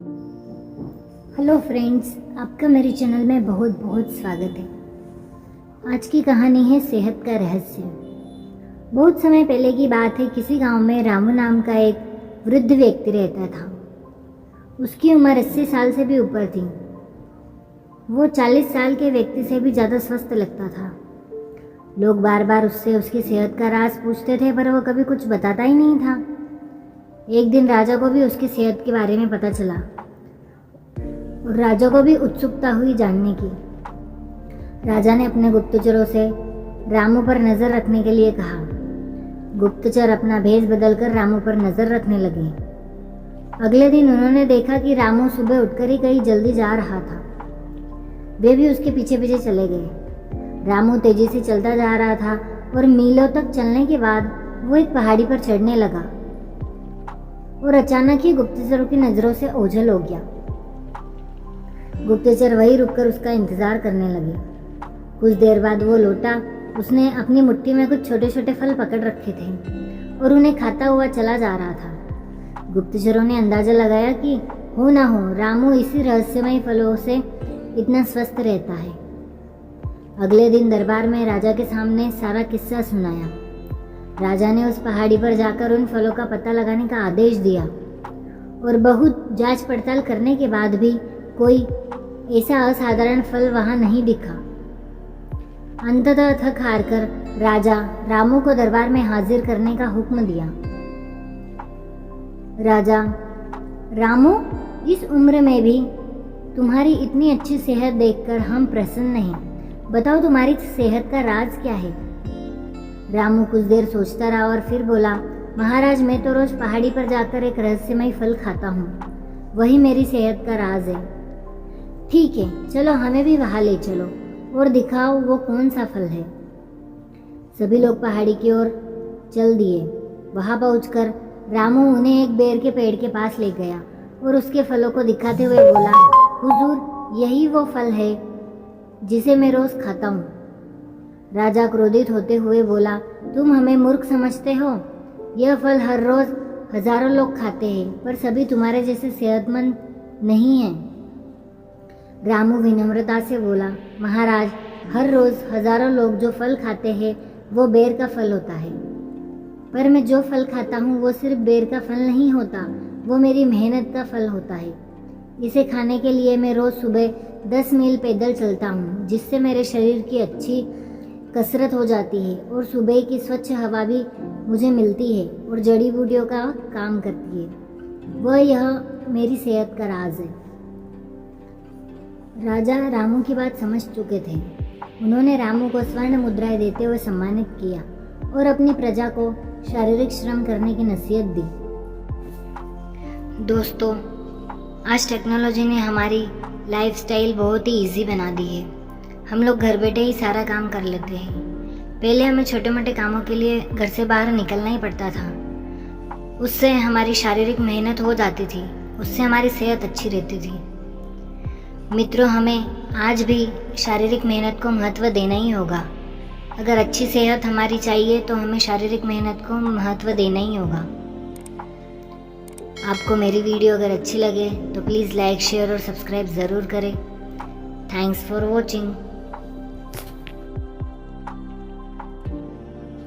Hello friends, आपका मेरे channel में बहुत बहुत स्वागत है। आज की कहानी है सेहत का रहस्य। बहुत समय पहले की बात है। किसी गांव में रामू नाम का एक वृद्ध व्यक्ति रहता था। उसकी उम्र 80 साल से भी ऊपर थी। वो 40 साल के व्यक्ति से भी ज़्यादा स्वस्थ लगता था। लोग बार बार उससे उसकी सेहत का राज पूछते थे, पर वो कभी कुछ बताता ही नहीं था। एक दिन राजा को भी उसकी सेहत के बारे में पता चला और राजा को भी उत्सुकता हुई जानने की। राजा ने अपने गुप्तचरों से रामू पर नज़र रखने के लिए कहा। गुप्तचर अपना भेष बदलकर रामू पर नज़र रखने लगे। अगले दिन उन्होंने देखा कि रामू सुबह उठकर ही कहीं जल्दी जा रहा था। वे भी उसके पीछे पीछे चले गए। रामू तेजी से चलता जा रहा था और मीलों तक चलने के बाद वो एक पहाड़ी पर चढ़ने लगा और अचानक ही गुप्तचरों की नज़रों से ओझल हो गया। गुप्तचर वहीं रुककर उसका इंतजार करने लगे। कुछ देर बाद वो लौटा। उसने अपनी मुट्ठी में कुछ छोटे छोटे फल पकड़ रखे थे और उन्हें खाता हुआ चला जा रहा था। गुप्तचरों ने अंदाजा लगाया कि हो ना हो रामू इसी रहस्यमय फलों से इतना स्वस्थ रहता है। अगले दिन दरबार में राजा के सामने सारा किस्सा सुनाया। राजा ने उस पहाड़ी पर जाकर उन फलों का पता लगाने का आदेश दिया और बहुत जांच पड़ताल करने के बाद भी कोई ऐसा असाधारण फल वहां नहीं दिखा। अंततः थक हारकर राजा रामू को दरबार में हाजिर करने का हुक्म दिया। राजा, रामू, इस उम्र में भी तुम्हारी इतनी अच्छी सेहत देखकर हम प्रसन्न हैं। बताओ तुम्हारी सेहत का राज क्या है? रामू कुछ देर सोचता रहा और फिर बोला, महाराज, मैं तो रोज पहाड़ी पर जाकर एक रहस्यमय फल खाता हूँ। वही मेरी सेहत का राज है। ठीक है, चलो हमें भी वहां ले चलो और दिखाओ वो कौन सा फल है। सभी लोग पहाड़ी की ओर चल दिए। वहां पहुंचकर रामू उन्हें एक बेर के पेड़ के पास ले गया और उसके फलों को दिखाते हुए बोला, हुजूर, यही वो फल है जिसे मैं रोज खाता हूँ। राजा क्रोधित होते हुए बोला, तुम हमें मूर्ख समझते हो? यह फल हर रोज हजारों लोग खाते हैं, पर सभी तुम्हारे जैसे सेहतमंद नहीं हैं। रामू विनम्रता से बोला, महाराज, हर रोज हजारों लोग जो फल खाते हैं वो बेर का फल होता है, पर मैं जो फल खाता हूँ वो सिर्फ बेर का फल नहीं होता, वो मेरी मेहनत का फल होता है। इसे खाने के लिए मैं रोज सुबह 10 मील पैदल चलता हूँ, जिससे मेरे शरीर की अच्छी कसरत हो जाती है और सुबह की स्वच्छ हवा भी मुझे मिलती है और जड़ी बूटियों का काम करती है। यह मेरी सेहत का राज है। राजा रामू की बात समझ चुके थे। उन्होंने रामू को स्वर्ण मुद्राएं देते हुए सम्मानित किया और अपनी प्रजा को शारीरिक श्रम करने की नसीहत दी। दोस्तों, आज टेक्नोलॉजी ने हमारी लाइफस्टाइल बहुत ही इजी बना दी है। हम लोग घर बैठे ही सारा काम कर लेते हैं। पहले हमें छोटे मोटे कामों के लिए घर से बाहर निकलना ही पड़ता था। उससे हमारी शारीरिक मेहनत हो जाती थी, उससे हमारी सेहत अच्छी रहती थी। मित्रों, हमें आज भी शारीरिक मेहनत को महत्व देना ही होगा। अगर अच्छी सेहत हमारी चाहिए तो हमें शारीरिक मेहनत को महत्व देना ही होगा। आपको मेरी वीडियो अगर अच्छी लगे तो प्लीज़ लाइक, शेयर और सब्सक्राइब ज़रूर करें। Thanks for watching.